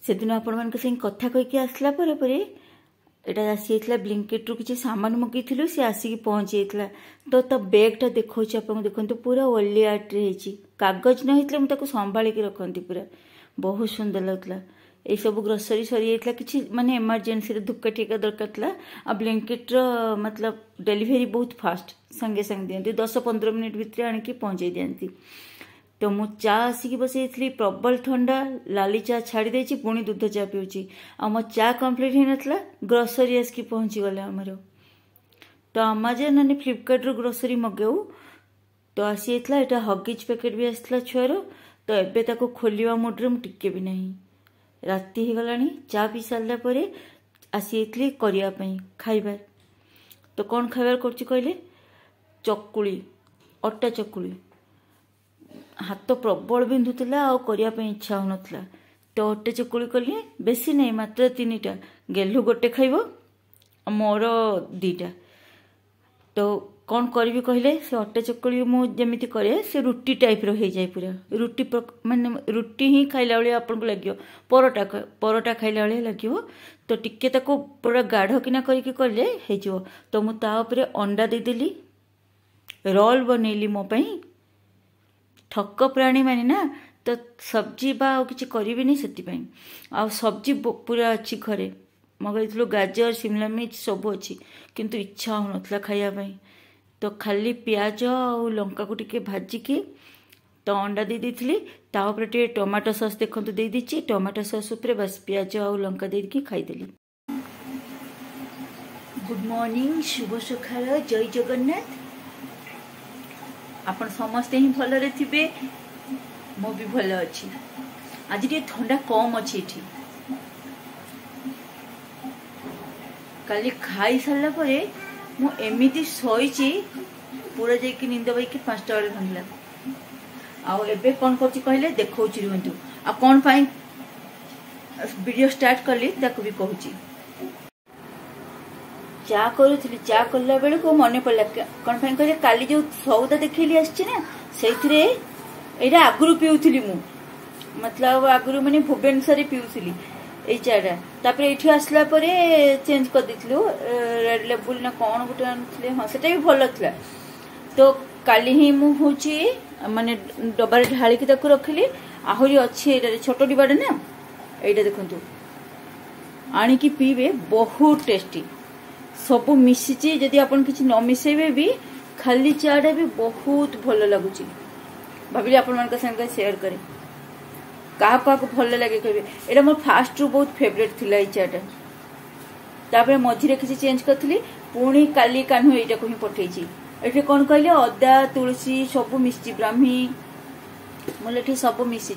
से दिन आपण मान संगे कथा कहीकि आसला एटा आसी ब्लिंकेट रु किसी सामान मगेलु सी आसिक पहुँची तो ता बैगटा देखा देखते पूरा ओली आर्ट कागज न होता मुझे संभाल रखती पूरा बहुत सुंदर लगता। ये सब ग्रोसरी सरी जाता किसी माने इमरजेंसी धूपकाठी दरकार था आ ब्लैंकेट मतलब डेलीवरी बहुत फास्ट संगे संगे दिखती 10-15 मिनट भितर आणिकी पहुँचे दिखती। तो मु चा आसिक बसई प्रबल ठंडा लाली चा छाड़ी देछि पुणी दूध चा पिउछि आ मो चा कंप्लीट हो नथला ग्रोसरी आसिक पहुँची गले हमर। तो अमेजन ने फ्लिपकार्ट रो ग्रोसरी मगाऊ तो आसी जाता एटा हगिज पैकेट भी आसला छुआर तो एबे ताको खोलिवा मुड्रे मु टिके भी नहीं राति हो गलानी चा पी सारा पर आसी करिया पई खाइबार। तो कौन खाइबार करछि कहले चकुली अटा चकुली हाथ प्रबल बिंधुला आ करने इच्छा हो नाला तो अटे चकुली कली बेसी नहीं मात्र 3टा गेलु गोटे खाइब मोर 2टा। तो कौन करी कहले से अटे चकुली मुझे करे से रुटी टाइप रो हो जाए पूरा रुटी माने रुटी ही खाइला बेले आपन को लगे परोटा खाइला बेले लगे तो टिके ताको पूरा गाढ़ किना करके कले हो तो मु ता ऊपर अंडा देदेली रोल बनैली मो पई ठक प्राणी माने ना तो सब्जी बा किसी करी से आ सब्जी पूरा अच्छी घरे मगलु गाजर शिमला मिर्च सब अच्छी किंतु इच्छा हो नाला खाइबा तो खाली प्याज और लंका को टिके भाजिकी तो अंडा दे दी तापर टे टमाटो सॉस देखो दे दीची टमाटो सॉस उपरे बस प्याज और लंका देकी खाईदेली। गुड मॉर्निंग शुभ सकाळ जय जगन्नाथ आपण समस्ते ही भल रे थिबे मो भी भल अछि। आज टे ठंडा कम अछि एठी काली खाई सारला परे मु एमिति सोईची पूरा जाइए निंद बैक 5टा बेले भांगला आउ एबे कौन करछि कहले देखौछि रुहंतु आ कौन पाई वीडियो स्टार्ट करली ताको भी कहूछि। चा करूथली चा करला बेले को मने पड़ला कौन पाई कहले काली जो सौदा देखैली आछि ना सेइथरे एटा आगुरु पिउथली मु मतलब आगुरु माने भुवनेश्वर पिउथली ये चाटा तापर ये आसला चेंज कर देथिलु रेड लेबुल ना कौन गोटे आनथिले हाँ सेटा भी भल था। तो काली ही मु होची माने डबारे ढाली ताको रखिली आहुरी अच्छी एटा छोट डिबाडे ना एटा देखंतु आनिकी पीबे बहुत टेस्टी सब मिसिची जदि आपन किछि न मिसेबे भी खाली चाटा भी बहुत भल लागुची भाबिली आपन मान का संग शेयर करे क्या क्या भल लगे कहे यहाँ मोर फास्ट रु बहुत फेवरेट थिला चाटा तापर मझे किसी चेंज करी पुणी काली कान्हू यहाँ को ही पठेची ये कौन कहले अदा तुलसी सब मिसी ब्राह्मी मुझे सब मिसी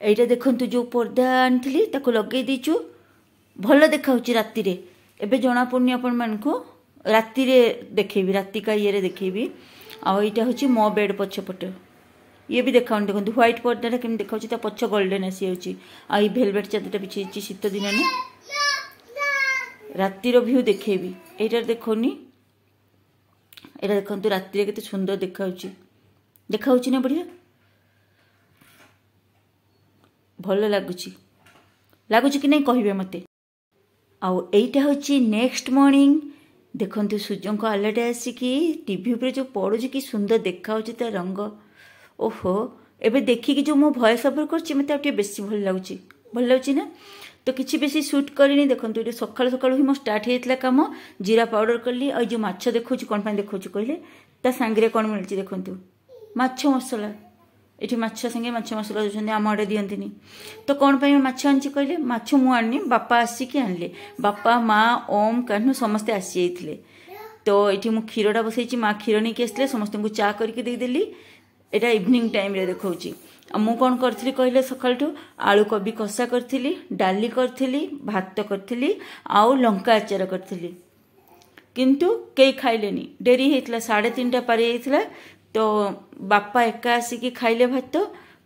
यहाँ देखु जो पर्दा आनी लगे दीचु भल देखा राति एवं जना पड़नी आपण मान को राति देखेबी राति का ये देखेबी आईटा हूँ मो बेड पछपटे ये भी देखा देखो व्हाइट पर्दा केम देखा पछ गोल्डन आसी आई भेलवेट चादरटा बिछी शीत दिन ना रातिर व्यू देखेबी यहाँ देखनी यहाँ देखो राति केते सुंदर देखा ना बढ़िया भल लगुच कि नहीं कहे मत आईटा हूँ नेक्स्ट मॉर्निंग देखो सूर्य को आलट आसिकी टीवी उपर जो पड़ू कि सुंदर देखा रंग ओहो एबे देखिकी जो मो भॉइस ओवर करछि मते बेसी भल लगुच ना तो किसी बेसी शूट करनी देखो ये सकाल सकाल ही मो स्टार्ट होता कम जीरा पाउडर कली और जो माछ देखो कौन देखो कहले ता सांगे कौन मिलती देखो माछ मसला ये माछ संगे माछ मसला देते आम आड़े दिखती तो कौन माछ आनी कहले माछ मु आनी बापा आसिकी आनले बापा माँ ओम कान्हू समस्ते आसी जाते तो ये मुझे क्षीरटा बसई माँ क्षीर नहीं आसते समस्त को चा करके देदेली एटा इवनिंग टाइम रे देखौची मु कौन करथली कहले सकाळटू आलू कोबी कषा करथली डाली करथली भात करथली आउ लंका अचार करथली किंतु कई खाइलेनी डेरी हेतला 3:30 पारे हेतला तो बापा एका आसिकी खाइले भात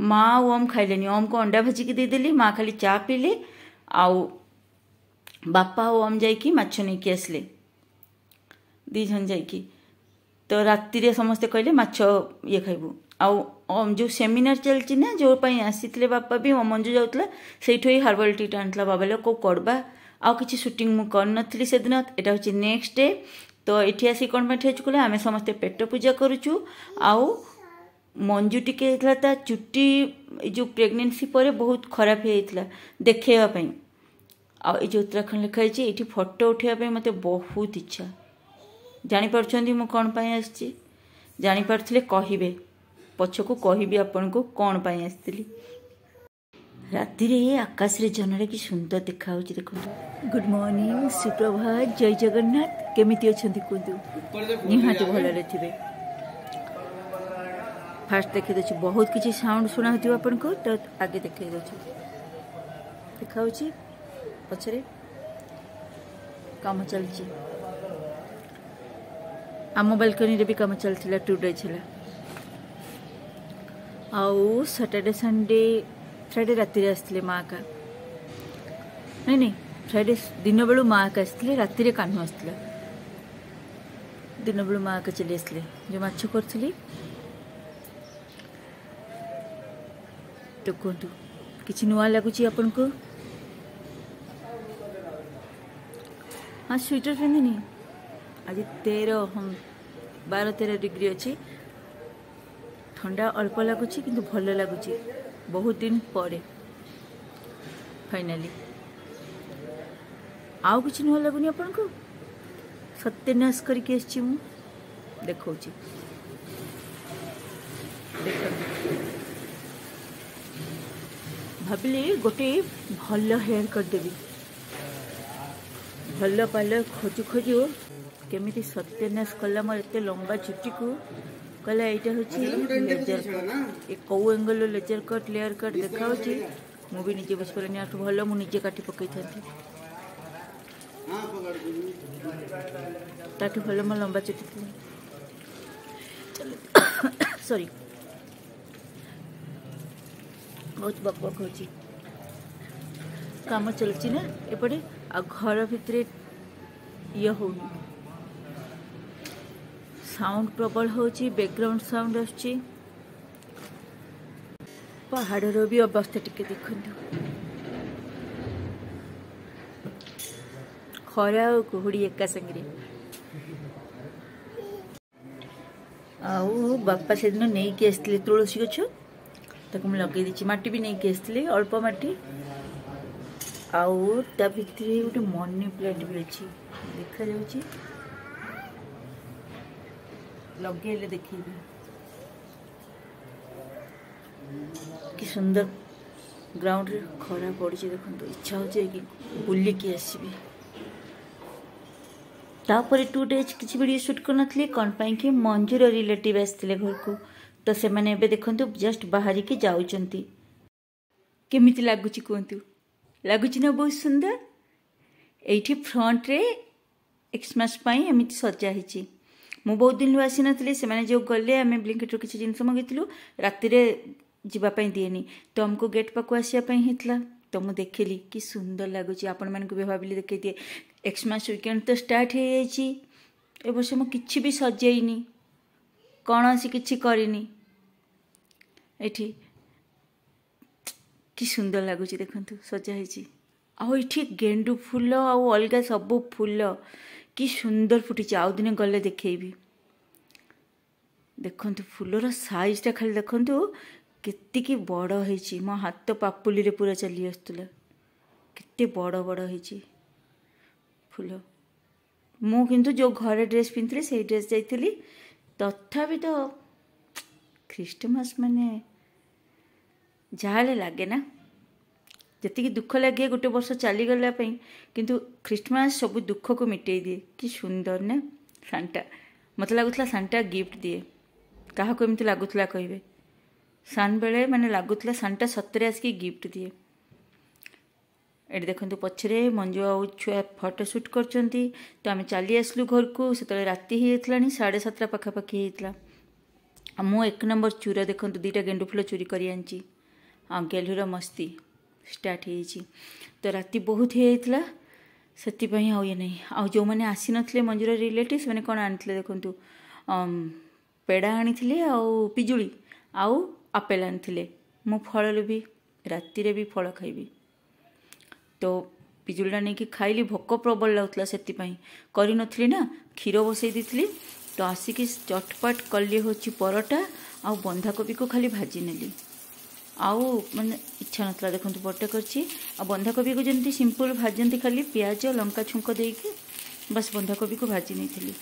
माँ ओम खाइलेनी ओम को अंडा भाजी की देदेली माँ खाली चा पीले आउ बापा ओम जाइकी माछ नहीं कि आसले 2 जन जाइकी तो राति रे समस्ते कहले माछ ये खाइबू आउ जो सेमिनार चलती ना जो आसी बापा भी मंजू जाऊला से हर्बाल टी आना बाबा को कड़वा आउ कि सुटिंग मुझे करनी से दिन यहाँ हूँ नेक्स्ट डे तो ये आसिक कौन ठेचुला आम समस्ते पेट पूजा करुचु आउ मंजू टिके ता चुट्टी जो प्रेगनेंसी पर बहुत खराब होता देखेवाई आई जो उत्तराखंड लिखाई ये फोटो उठाइबा मत बहुत इच्छा जानीपार मु कौन आसी जानीपारे कहे पछकू कहि आपण को कौन आसती राति आकाश रे जनरा कि सुंदर देखा देखो गुड मॉर्निंग सुप्रभात जय जगन्नाथ केमिति अछंती कहतु निहाती भल थे फास्ट देखे दे बहुत किसी साउंड शुणा आपन को तो आगे देखे देखा पछरे काम चलची आम बालकनी रे भी काम चलता 2 days है आउ सैटरडे संडे फ्राइडे राति आसते माँ का नहीं फ्राइडे दिन बेलू माँ का आसते राति कान्हू आसला दिन बेलू माँ का चली आसले जो माछ करी तो कहतु कि नुआ लगुच आपन को हाँ स्वेटर पिंधिनी आज 12-13 डिग्री अच्छी ठंडा अल्प लगुच कि भल लगुच बहुत दिन पर फाइनाली आउ कि नुआ लगुनि आपन को सत्यानाश करके देखा भाविले गोटे भल हेयर करदेवी भल पार्लर खोजु खोजु केमिति सत्यानाश कला मोर एत लंबा चुट्टी को कहला यहाँ हूँ लेजर कट ये कौ angle laser cut layer cut देखा मुझे निजे बुझिपारे आठ भल मुझे काटी पकई था भल मो लंबा चुट्टी सॉरी बहुत बकबक हो काम चलची ना एपटे आ घर भितर ये हो साउंड प्रबल हो बैकग्राउंड साउंड आसुची पहाड़र भी अवस्था टिके देखु खरा और कुहुड़ी एका संगे आउ बापा से दिन नहीं कि आसते तुलसी गछ ताको मुझे लगे दी माटी भी नहीं आसती अल्प माटी आउ ता भितर गोटे मनी प्लांट भी अच्छी देखा जाऊँ लगे देखी कि सुंदर ग्राउंड रे खरा पड़ी देखो इच्छा हो कि बुलिकी आसबि तापर 2 days किसी वीडियो शूट कर कौन पाई कि मंजूर रिलेटिव आसते घर को तो से मैंने देखो जस्ट बाहर के जाऊँच केमिति लगुच कहतु लगुच ना बहुत सुंदर ये फ्रंट रे एक्समास एमती सजा ही मु बहुत दिन आसी नी से जो गले आम ब्लिंकिट किसी जिन मंगेलु राति जावाई दिएनी तो आमको गेट पाक आसापी होता तो मुझे देखिली कि सुंदर लगुच आपण मानक भी भाविली देखे दिए एक्समास वीकेंड तो स्टार्ट हो जाए वर्ष मुझे भी सजेनी कौन सी किसी करनी एठी कि सुंदर लगुच देखु सजाई आठी गेंडू फूल आउ अलग सब फूल कि सुंदर फुटी आउ दिन गले देखेबी देखु फूलर साइजटा खाली देखु केतिकी बड़ होइछि मो हाथ पापुली रे पूरा चली आसुला केते बड़ बड़ होइछि फूल मु किंतु जो घर ड्रेस पिंधली से ड्रेस जाइली तथापि तो ख्रीष्टमास माने जहाँ लगे ना जी दुख लगे गोटे वर्ष चलीगला किंतु ख्रीष्टमास सब दुख को मिटे दिए कि सुंदर ना सांता मत लगुला सांता गिफ्ट दिए क्या एमती लगुला कहे सान बेले माने लगुला सांता सतरे आसिक गिफ्ट दिए ये देखो पछरे मंजू आ छुआ फोटो शूट कर तो आम चली आसलु घर को से राति होता 7:30 पाखापाखि होता मु 1 नंबर चूरा देखो 2टा गेंडू फूल चोरी कर आनी हाँ गेलुर मस्ती स्टार्ट हो तो राति बहुत होता से ये नहीं आ जो मैंने आसी नथिले मंजूर रिलेटिव मैंने कौन आनी देखु पेड़ा आनी पिजुली आउ आपेल आनी मु फल लोभी राति भी फल खाइबी तो पिजुलीटा नहीं कि खाइली भोक प्रबल लगुला से करी ना क्षीर बसई दी तो आसिक चटपट कली हूँ परोटा आ बंधाकोबी को खाली भाजी नेली आउ माने इच्छा नाला देखो बटे कर बंधाकोबी को जमी सिंपल भाजती खाली पियाज लंका छुंक देकी बस बंधाकोबी को भाजी नहीं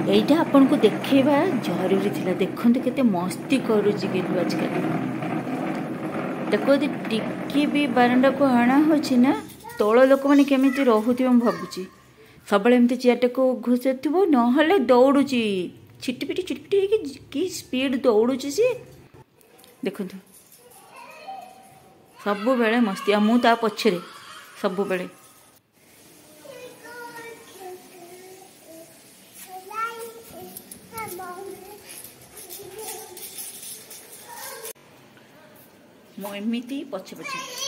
यहीटा आपन को देखा जरूरी थिला देखो केते मस्ती करुची गेलु आजकल देखो यदि टिकी भी बारंडा को हणा हो तल लोक मैंने केमी रोथे भावुची सब एमती चेयरटा को घुस ना दौड़ुची छिटपिटी छिटपिटी कि स्पीड दौड़ुची सी देखु सब बेले मस्ती आ मु ता पछरे सब बेले मु एमती पछे पछे